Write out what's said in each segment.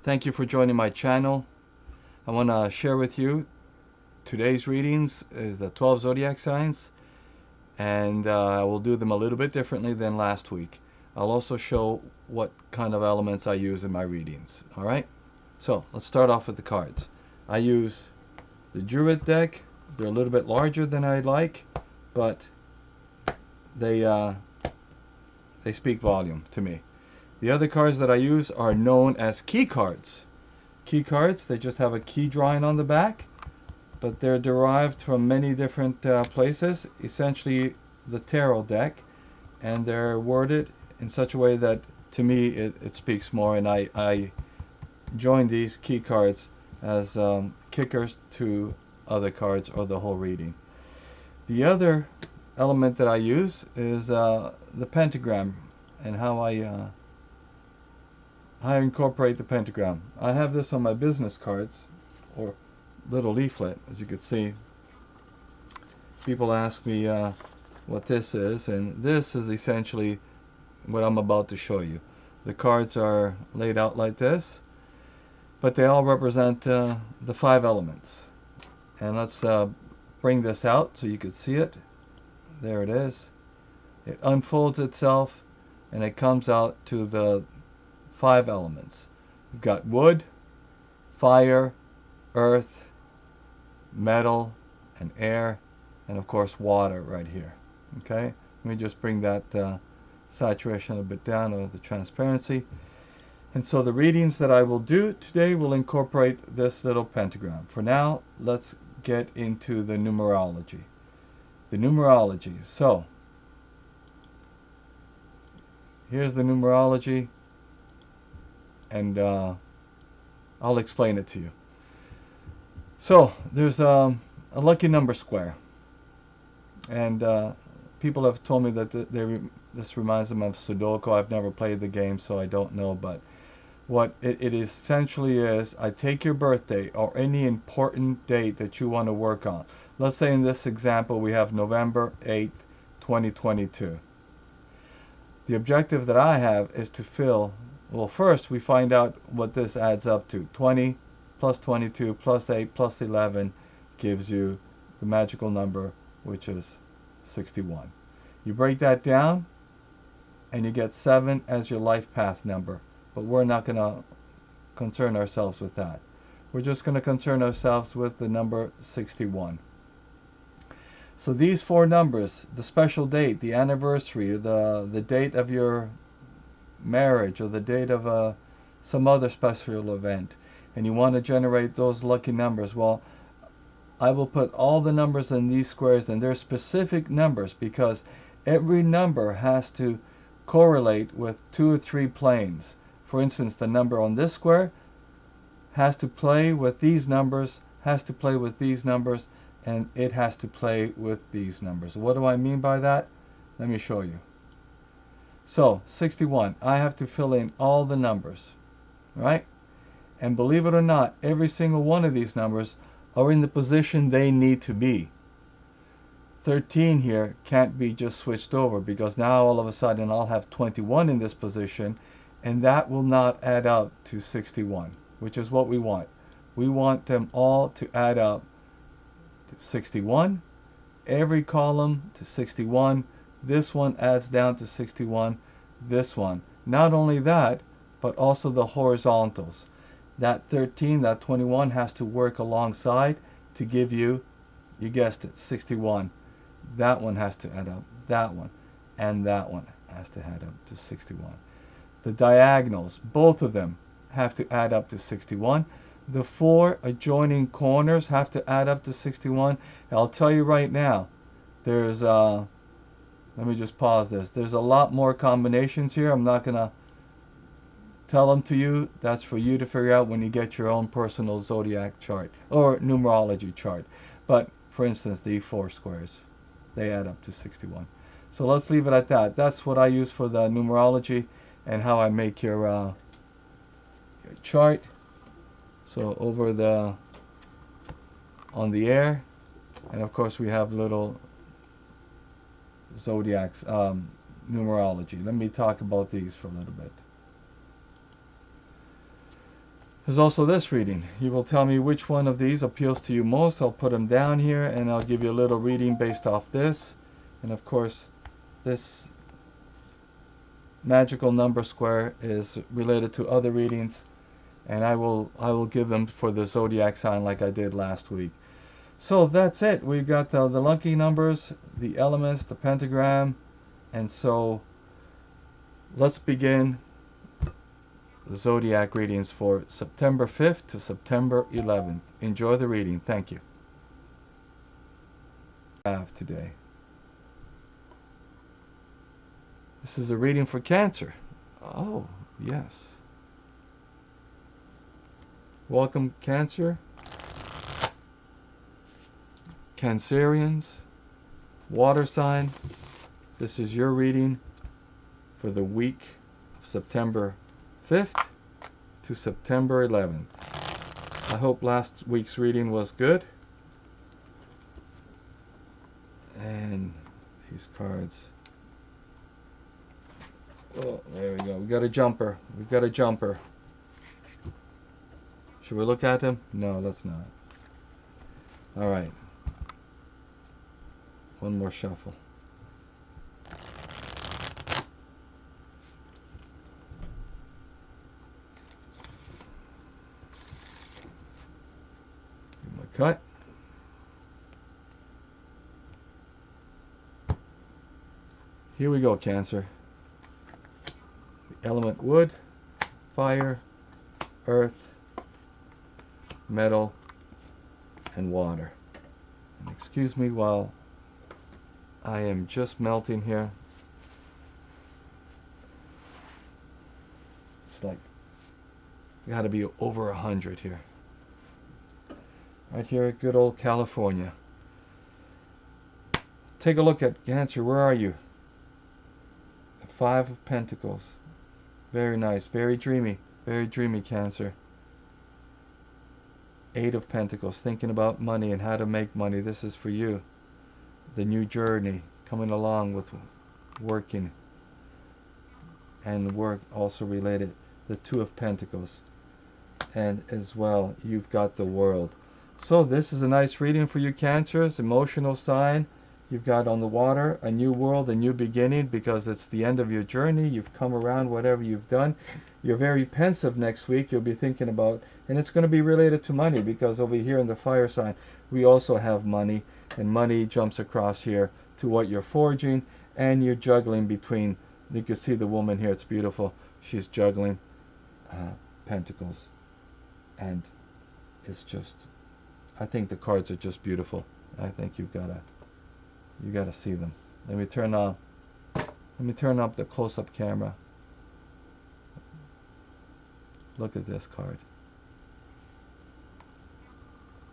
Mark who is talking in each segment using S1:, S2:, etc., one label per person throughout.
S1: Thank you for joining my channel. I want to share with you today's readings is the 12 zodiac signs, and I will do them a little bit differently than last week. I'll also show what kind of elements I use in my readings. Alright, so let's start off with the cards. I use the Druid deck. They're a little bit larger than I'd like, but they speak volume to me. The other cards that I use are known as key cards. Key cards, they just have a key drawing on the back, but they're derived from many different places, essentially the tarot deck, and they're worded in such a way that to me it speaks more, and I join these key cards as kickers to other cards or the whole reading. The other element that I use is the pentagram and how I incorporate the pentagram. I have this on my business cards or little leaflet, as you can see. People ask me what this is, and this is essentially what I'm about to show you. The cards are laid out like this, but they all represent the 5 elements. And let's bring this out so you can see it. There it is. It unfolds itself and it comes out to the 5 elements. We've got wood, fire, earth, metal, and air, and of course water right here. Okay, let me just bring that saturation a bit down, or the transparency. And so the readings that I will do today will incorporate this little pentagram. For now, let's get into the numerology. The numerology. So here's the numerology, and I'll explain it to you. So there's a lucky number square, and people have told me that this reminds them of Sudoku. I've never played the game, so I don't know, but what it essentially is, I take your birthday or any important date that you want to work on. Let's say in this example we have November 8th, 2022. The objective that I have is to fill, well, first we find out what this adds up to. 20 plus 22 plus 8 plus 11 gives you the magical number, which is 61. You break that down and you get 7 as your life path number. But we're not going to concern ourselves with that. We're just going to concern ourselves with the number 61. So these 4 numbers, the special date, the anniversary, or the date of your marriage, or the date of some other special event, and you want to generate those lucky numbers, well, I will put all the numbers in these squares, and they're specific numbers because every number has to correlate with 2 or 3 planes. For instance, the number on this square has to play with these numbers, has to play with these numbers, and it has to play with these numbers. What do I mean by that? Let me show you. So 61, I have to fill in all the numbers, right? And believe it or not, every single one of these numbers are in the position they need to be. 13 here can't be just switched over, because now all of a sudden I'll have 21 in this position, and that will not add up to 61, which is what we want. We want them all to add up to 61, every column to 61, this one adds down to 61, this one. Not only that, but also the horizontals. That 13, that 21 has to work alongside to give you, you guessed it, 61. That one has to add up, that one, and that one has to add up to 61. The diagonals, both of them have to add up to 61. The 4 adjoining corners have to add up to 61. I'll tell you right now, there's, let me just pause this. There's a lot more combinations here. I'm not going to tell them to you. That's for you to figure out when you get your own personal zodiac chart or numerology chart. But for instance, the 4 squares, they add up to 61. So let's leave it at that. That's what I use for the numerology and how I make your chart. So over on the air, and of course we have little zodiacs, numerology. Let me talk about these for a little bit. There's also this reading. You will tell me which one of these appeals to you most. I'll put them down here and I'll give you a little reading based off this. And of course, this magical number square is related to other readings, and I will give them for the zodiac sign like I did last week. So that's it. We've got the lucky numbers, the elements, the pentagram, and so let's begin the zodiac readings for September 5th to September 11th. Enjoy the reading. Thank you. Today. This is a reading for Cancer. Oh, yes. Welcome, Cancer. Cancerians, water sign. This is your reading for the week of September 5th to September 11th. I hope last week's reading was good. And these cards. Oh, there we go. We got a jumper. We've got a jumper. Should we look at him? No, let's not. All right. One more shuffle. Give my cut. Here we go, Cancer. The element wood, fire, earth, metal, and water. And excuse me while I am just melting here. It's like got to be over 100 here. Right here, good old California. Take a look at Cancer. Where are you? The Five of Pentacles. Very nice, very dreamy, Cancer. Eight of Pentacles, thinking about money and how to make money. This is for you. The new journey, coming along with working. And work also related. The Two of Pentacles. And as well, you've got the World. So this is a nice reading for you, Cancers. Emotional sign. You've got on the water, a new world, a new beginning, because it's the end of your journey. You've come around whatever you've done. You're very pensive next week. You'll be thinking about, and it's going to be related to money, because over here in the fire sign, we also have money, and money jumps across here to what you're forging, and you're juggling between, you can see the woman here, it's beautiful. She's juggling pentacles, and it's just, I think the cards are just beautiful. I think you gotta see them. Let me turn up the close-up camera. Look at this card.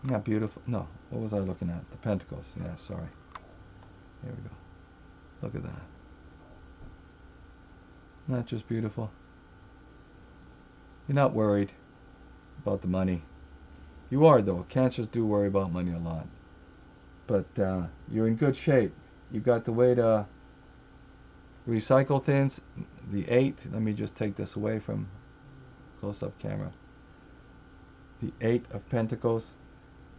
S1: Not beautiful. No, what was I looking at? The Pentacles. Yeah, sorry. Here we go. Look at that. Not just beautiful. You're not worried about the money. You are, though. Cancers do worry about money a lot. But you're in good shape. You've got the way to recycle things. The 8, let me just take this away from close-up camera. The 8 of Pentacles.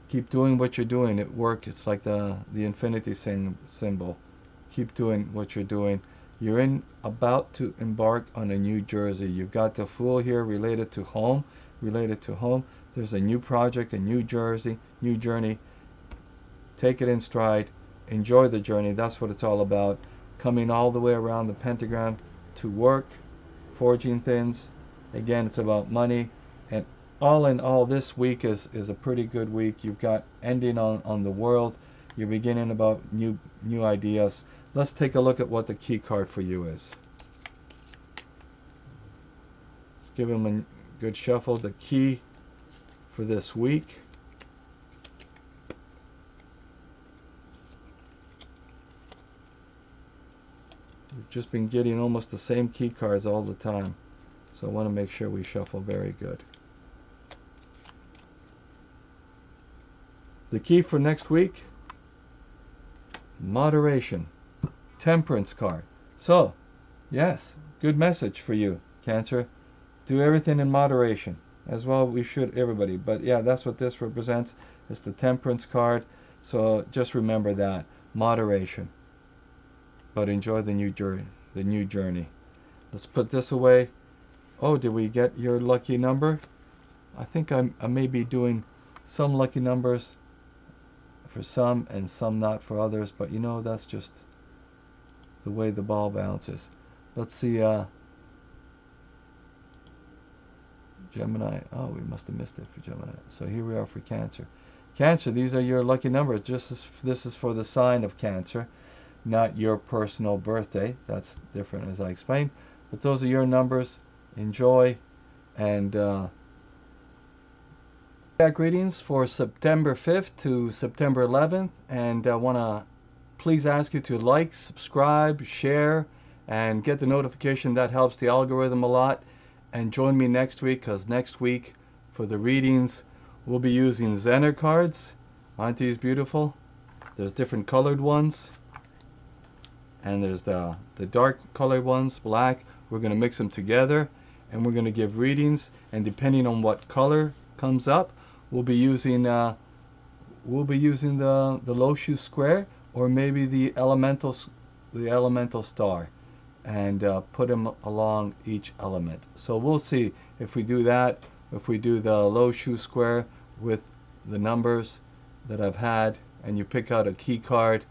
S1: Keep doing what you're doing. It works. It's like the infinity symbol. Keep doing what you're doing. You're about to embark on a new Jersey. You've got the Fool here related to home. There's a new project, a new Jersey, new journey. Take it in stride. Enjoy the journey. That's what it's all about. Coming all the way around the pentagram to work, forging things. Again, it's about money. And all in all, this week is a pretty good week. You've got ending on the World. You're beginning about new ideas. Let's take a look at what the key card for you is. Let's give him a good shuffle. The key for this week. We've just been getting almost the same key cards all the time. So I want to make sure we shuffle very good. The key for next week, moderation, Temperance card. So, yes, good message for you, Cancer. Do everything in moderation. as well. We should, everybody. But yeah, that's what this represents. It's the Temperance card. So just remember that moderation. But enjoy the new journey. The new journey. Let's put this away. Oh, did we get your lucky number? I think I may be doing some lucky numbers for some and some not for others, but you know, that's just the way the ball bounces. Let's see, Gemini. Oh, we must have missed it for Gemini. So here we are for Cancer. Cancer, these are your lucky numbers. Just as this is for the sign of Cancer, not your personal birthday. That's different, as I explained. But those are your numbers. Enjoy. And readings for September 5th to September 11th. And I want to please ask you to like, subscribe, share, and get the notification. That helps the algorithm a lot. And join me next week, because next week for the readings we'll be using Zener cards. Aren't these beautiful? There's different colored ones, and there's the dark colored ones, black. We're going to mix them together, and we're going to give readings, and depending on what color comes up, we'll be using the Loshu square, or maybe the elemental star, and put them along each element. So we'll see if we do that, if we do the Loshu square with the numbers that I've had, and you pick out a key card.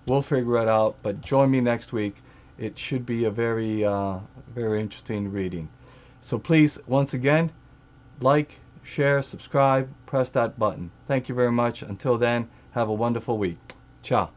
S1: We'll figure it out, but join me next week. It should be a very very interesting reading. So please, once again, like, share, subscribe, press that button. Thank you very much. Until then, have a wonderful week. Ciao.